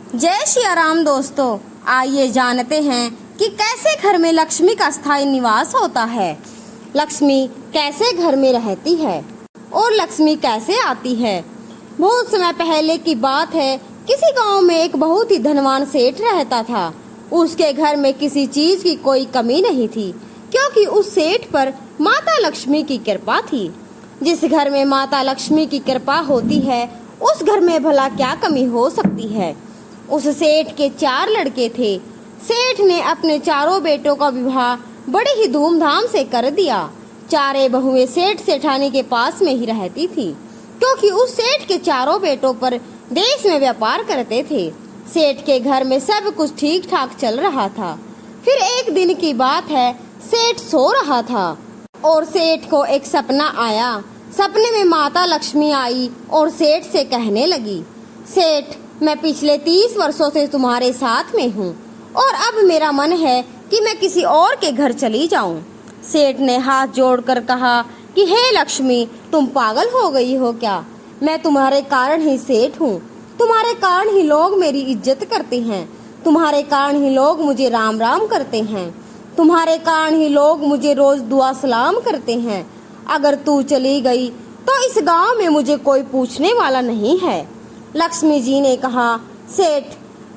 जय श्री राम दोस्तों, आइए जानते हैं कि कैसे घर में लक्ष्मी का स्थायी निवास होता है। लक्ष्मी कैसे घर में रहती है और लक्ष्मी कैसे आती है। बहुत समय पहले की बात है, किसी गांव में एक बहुत ही धनवान सेठ रहता था। उसके घर में किसी चीज की कोई कमी नहीं थी, क्योंकि उस सेठ पर माता लक्ष्मी की कृपा थी। जिस घर में माता लक्ष्मी की कृपा होती है, उस घर में भला क्या कमी हो सकती है। उस सेठ के 4 लड़के थे। सेठ ने अपने चारों बेटों का विवाह बड़े ही धूमधाम से कर दिया। चारों बहुएं सेठ सेठानी के पास में ही रहती थी, क्योंकि उस सेठ के चारों बेटों पर देश में व्यापार करते थे। सेठ के घर में सब कुछ ठीक ठाक चल रहा था। फिर एक दिन की बात है, सेठ सो रहा था और सेठ को एक सपना आया। सपने में माता लक्ष्मी आई और सेठ से कहने लगी, सेठ, मैं पिछले 30 वर्षों से तुम्हारे साथ में हूँ और अब मेरा मन है कि मैं किसी और के घर चली जाऊँ। सेठ ने हाथ जोड़कर कहा कि हे लक्ष्मी, तुम पागल हो गई हो क्या? मैं तुम्हारे कारण ही सेठ हूँ। तुम्हारे कारण ही लोग मेरी इज्जत करते हैं। तुम्हारे कारण ही लोग मुझे राम राम करते हैं। तुम्हारे कारण ही लोग मुझे रोज दुआ सलाम करते हैं। अगर तू चली गई तो इस गांव में मुझे कोई पूछने वाला नहीं है। लक्ष्मी जी ने कहा, सेठ,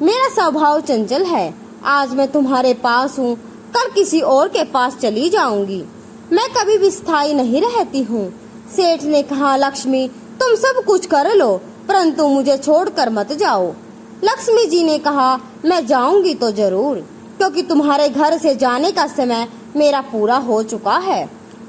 मेरा स्वभाव चंचल है। आज मैं तुम्हारे पास हूँ, कल किसी और के पास चली जाऊंगी। मैं कभी भी स्थायी नहीं रहती हूँ। सेठ ने कहा, लक्ष्मी, तुम सब कुछ कर लो, परंतु मुझे छोड़कर मत जाओ। लक्ष्मी जी ने कहा, मैं जाऊंगी तो जरूर, क्योंकि तुम्हारे घर से जाने का समय मेरा पूरा हो चुका है।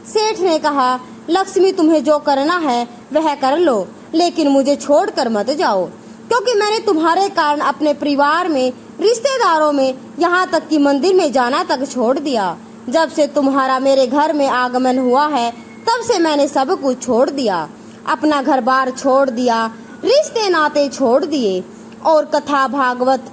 सेठ ने कहा, लक्ष्मी, तुम्हें जो करना है वह कर लो, लेकिन मुझे छोड़कर मत जाओ, क्योंकि मैंने तुम्हारे कारण अपने परिवार में, रिश्तेदारों में, यहाँ तक कि मंदिर में जाना तक छोड़ दिया। जब से तुम्हारा मेरे घर में आगमन हुआ है, तब से मैंने सब कुछ छोड़ दिया। अपना घर बार छोड़ दिया, रिश्ते नाते छोड़ दिए और कथा भागवत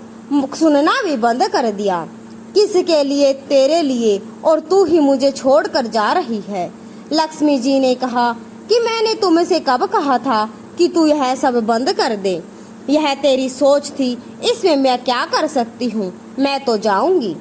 सुनना भी बंद कर दिया। किसके लिए? तेरे लिए, और तू ही मुझे छोड़कर जा रही है। लक्ष्मी जी ने कहा कि मैंने तुमसे कब कहा था कि तू यह सब बंद कर दे। यह तेरी सोच थी, इसमें मैं क्या कर सकती हूँ, मैं तो जाऊंगी।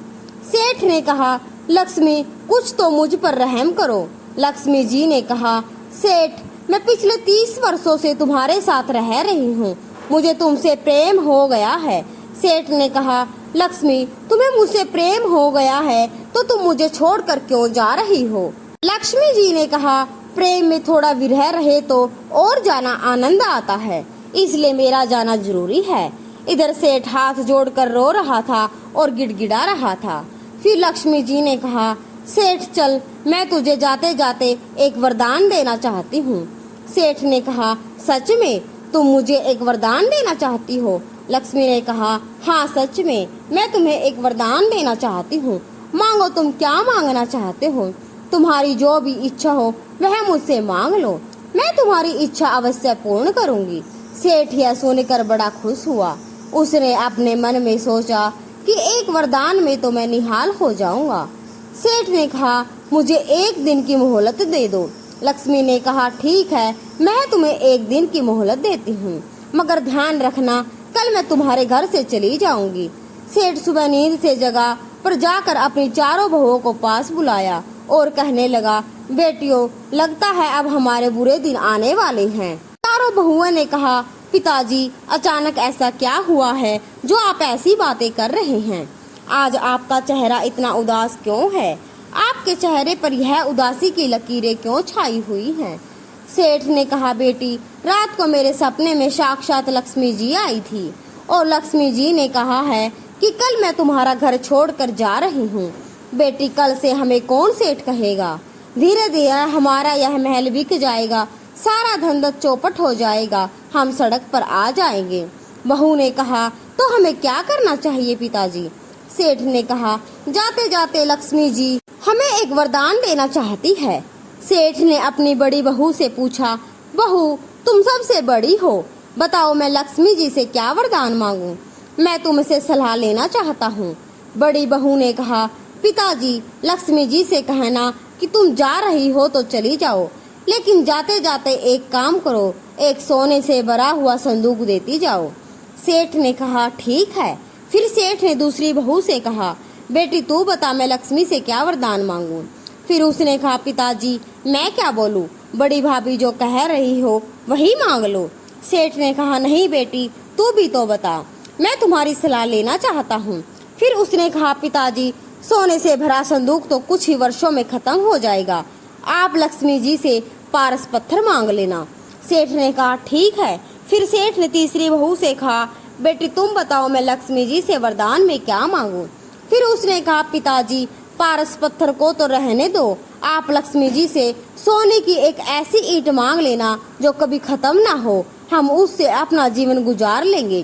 सेठ ने कहा, लक्ष्मी, कुछ तो मुझ पर रहम करो। लक्ष्मी जी ने कहा, सेठ, मैं पिछले 30 वर्षों से तुम्हारे साथ रह रही हूँ, मुझे तुमसे प्रेम हो गया है। सेठ ने कहा, लक्ष्मी, तुम्हें मुझसे प्रेम हो गया है तो तुम मुझे छोड़कर क्यों जा रही हो? लक्ष्मी जी ने कहा, प्रेम में थोड़ा विरह रहे तो और जाना आनंद आता है, इसलिए मेरा जाना जरूरी है। इधर सेठ हाथ जोड़कर रो रहा था और गिड़गिड़ा रहा था। फिर लक्ष्मी जी ने कहा, सेठ, चल, मैं तुझे जाते जाते एक वरदान देना चाहती हूँ। सेठ ने कहा, सच में तुम मुझे एक वरदान देना चाहती हो? लक्ष्मी ने कहा, हाँ, सच में मैं तुम्हें एक वरदान देना चाहती हूँ। मांगो, तुम क्या मांगना चाहते हो? तुम्हारी जो भी इच्छा हो वह मुझसे मांग लो, मैं तुम्हारी इच्छा अवश्य पूर्ण करूँगी। सेठ यह सुनकर बड़ा खुश हुआ। उसने अपने मन में सोचा कि एक वरदान में तो मैं निहाल हो जाऊंगा। सेठ ने कहा, मुझे 1 दिन की मोहलत दे दो। लक्ष्मी ने कहा, ठीक है, मैं तुम्हें 1 दिन की मोहलत देती हूँ, मगर ध्यान रखना, कल मैं तुम्हारे घर से चली जाऊंगी। सेठ सुबह नींद से जगा पर जाकर अपनी चारों बहुओं को पास बुलाया और कहने लगा, बेटियों, लगता है अब हमारे बुरे दिन आने वाले हैं। चारों बहुओं ने कहा, पिताजी, अचानक ऐसा क्या हुआ है जो आप ऐसी बातें कर रहे हैं? आज आपका चेहरा इतना उदास क्यों है? आपके चेहरे पर यह उदासी की लकीरें क्यों छाई हुई हैं? सेठ ने कहा, बेटी, रात को मेरे सपने में साक्षात लक्ष्मी जी आई थी और लक्ष्मी जी ने कहा है कि कल मैं तुम्हारा घर छोड़कर जा रही हूँ। बेटी, कल से हमें कौन सेठ कहेगा? धीरे धीरे हमारा यह महल बिक जाएगा, सारा धंधा चौपट हो जाएगा, हम सड़क पर आ जाएंगे। बहू ने कहा, तो हमें क्या करना चाहिए पिताजी? सेठ ने कहा, जाते जाते लक्ष्मी जी हमें एक वरदान देना चाहती है। सेठ ने अपनी बड़ी बहू से पूछा, बहू, तुम सबसे बड़ी हो, बताओ मैं लक्ष्मी जी से क्या वरदान मांगूं? मैं तुमसे सलाह लेना चाहता हूँ। बड़ी बहू ने कहा, पिताजी, लक्ष्मी जी से कहना कि तुम जा रही हो तो चली जाओ, लेकिन जाते जाते एक काम करो, एक सोने से भरा हुआ संदूक देती जाओ। सेठ ने कहा ठीक है। फिर सेठ ने दूसरी बहू से कहा, बेटी तू बता मैं लक्ष्मी से क्या वरदान मांगूं। फिर उसने कहा, पिताजी मैं क्या बोलूं, बड़ी भाभी जो कह रही हो वही मांग लो। सेठ ने कहा, नहीं बेटी तू भी तो बता, मैं तुम्हारी सलाह लेना चाहता हूँ। फिर उसने कहा, पिताजी सोने से भरा संदूक तो कुछ ही वर्षों में खत्म हो जाएगा, आप लक्ष्मी जी से पारस पत्थर मांग लेना। सेठ ने कहा ठीक है। फिर सेठ ने तीसरी बहू से कहा, बेटी तुम बताओ मैं लक्ष्मी जी से वरदान में क्या मांगूं। फिर उसने कहा, पिताजी पारस पत्थर को तो रहने दो, आप लक्ष्मी जी से सोने की एक ऐसी ईंट मांग लेना जो कभी खत्म ना हो, हम उससे अपना जीवन गुजार लेंगे।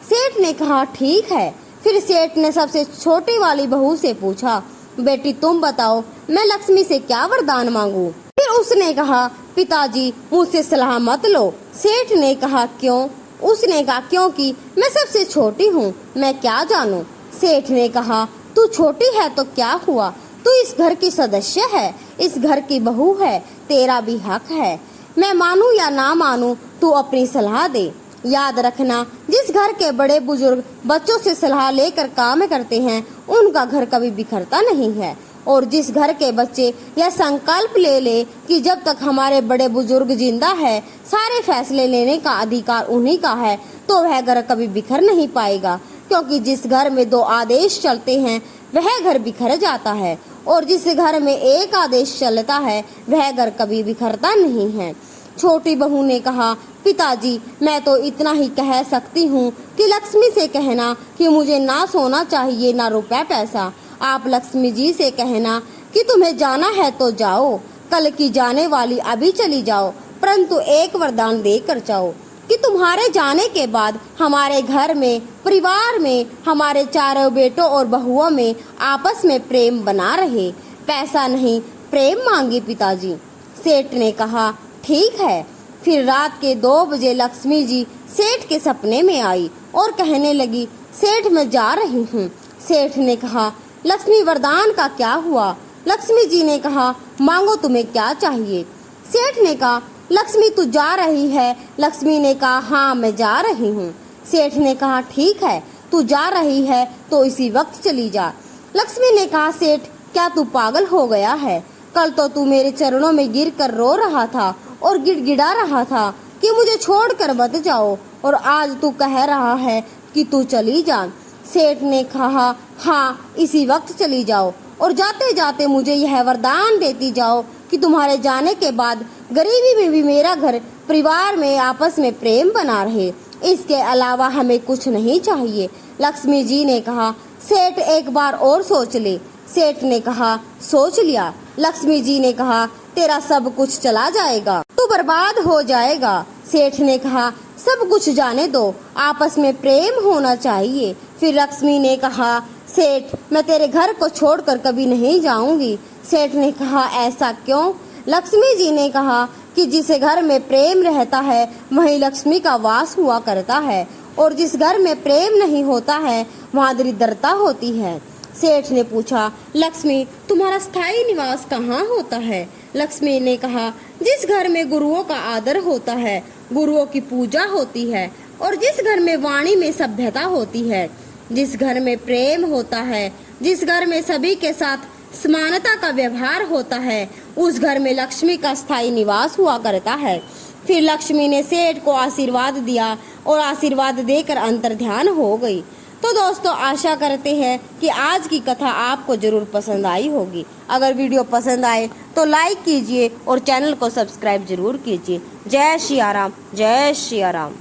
सेठ ने कहा ठीक है। फिर सेठ ने सबसे छोटी वाली बहू से पूछा, बेटी तुम बताओ मैं लक्ष्मी से क्या वरदान मांगूं। फिर उसने कहा, पिताजी मुझसे सलाह मत लो। सेठ ने कहा क्यों? उसने कहा क्योंकि मैं सबसे छोटी हूँ, मैं क्या जानूं। सेठ ने कहा तू छोटी है तो क्या हुआ, तू इस घर की सदस्य है, इस घर की बहू है, तेरा भी हक है। मैं मानूं या ना मानूं तू अपनी सलाह दे। याद रखना जिस घर के बड़े बुजुर्ग बच्चों से सलाह लेकर काम करते हैं उनका घर कभी बिखरता नहीं है, और जिस घर के बच्चे यह संकल्प ले कि जब तक हमारे बड़े बुजुर्ग जिंदा है सारे फैसले लेने का अधिकार उन्हीं का है, तो वह घर कभी बिखर नहीं पाएगा। क्योंकि जिस घर में दो आदेश चलते हैं वह घर बिखर जाता है, और जिस घर में एक आदेश चलता है वह घर कभी बिखरता नहीं है। छोटी बहू ने कहा, पिताजी मैं तो इतना ही कह सकती हूँ कि लक्ष्मी से कहना कि मुझे ना सोना चाहिए ना रुपया पैसा। आप लक्ष्मी जी से कहना कि तुम्हें जाना है तो जाओ, कल की जाने वाली अभी चली जाओ, परंतु एक वरदान देकर जाओ कि तुम्हारे जाने के बाद हमारे घर में, परिवार में, हमारे चारों बेटों और बहुओं में आपस में प्रेम बना रहे। पैसा नहीं प्रेम मांगी पिताजी। सेठ ने कहा ठीक है। फिर रात के 2 बजे लक्ष्मी जी सेठ के सपने में आई और कहने लगी, सेठ मैं जा रही हूँ। सेठ ने कहा, लक्ष्मी वरदान का क्या हुआ? लक्ष्मी जी ने कहा, मांगो तुम्हें क्या चाहिए। सेठ ने कहा, लक्ष्मी तू जा रही है? लक्ष्मी ने कहा, हाँ मैं जा रही हूँ। सेठ ने कहा ठीक है, तू जा रही है तो इसी वक्त चली जा। लक्ष्मी ने कहा, सेठ क्या तू पागल हो गया है? कल तो तू मेरे चरणों में गिर कर रो रहा था और गिड़गिड़ा रहा था कि मुझे छोड़कर मत जाओ, और आज तू कह रहा है कि तू चली जा। सेठ ने कहा, हाँ इसी वक्त चली जाओ, और जाते जाते मुझे यह वरदान देती जाओ कि तुम्हारे जाने के बाद गरीबी में भी मेरा घर, परिवार में आपस में प्रेम बना रहे, इसके अलावा हमें कुछ नहीं चाहिए। लक्ष्मी जी ने कहा, सेठ एक बार और सोच ले। सेठ ने कहा, सोच लिया। लक्ष्मी जी ने कहा, तेरा सब कुछ चला जाएगा, तू बर्बाद हो जाएगा। सेठ ने कहा, सब कुछ जाने दो, आपस में प्रेम होना चाहिए। फिर लक्ष्मी ने कहा, सेठ मैं तेरे घर को छोड़कर कभी नहीं जाऊंगी। सेठ ने कहा, ऐसा क्यों? लक्ष्मी जी ने कहा कि जिस घर में प्रेम रहता है वहीं लक्ष्मी का वास हुआ करता है, और जिस घर में प्रेम नहीं होता है वहाँ दरिद्रता होती है। सेठ ने पूछा, लक्ष्मी तुम्हारा स्थायी निवास कहाँ होता है? लक्ष्मी ने कहा, जिस घर में गुरुओं का आदर होता है, गुरुओं की पूजा होती है, और जिस घर में वाणी में सभ्यता होती है, जिस घर में प्रेम होता है, जिस घर में सभी के साथ समानता का व्यवहार होता है, उस घर में लक्ष्मी का स्थायी निवास हुआ करता है। फिर लक्ष्मी ने सेठ को आशीर्वाद दिया और आशीर्वाद देकर अंतर्ध्यान हो गई। तो दोस्तों आशा करते हैं कि आज की कथा आपको जरूर पसंद आई होगी। अगर वीडियो पसंद आए तो लाइक कीजिए और चैनल को सब्सक्राइब जरूर कीजिए। जय श्री राम, जय श्री राम।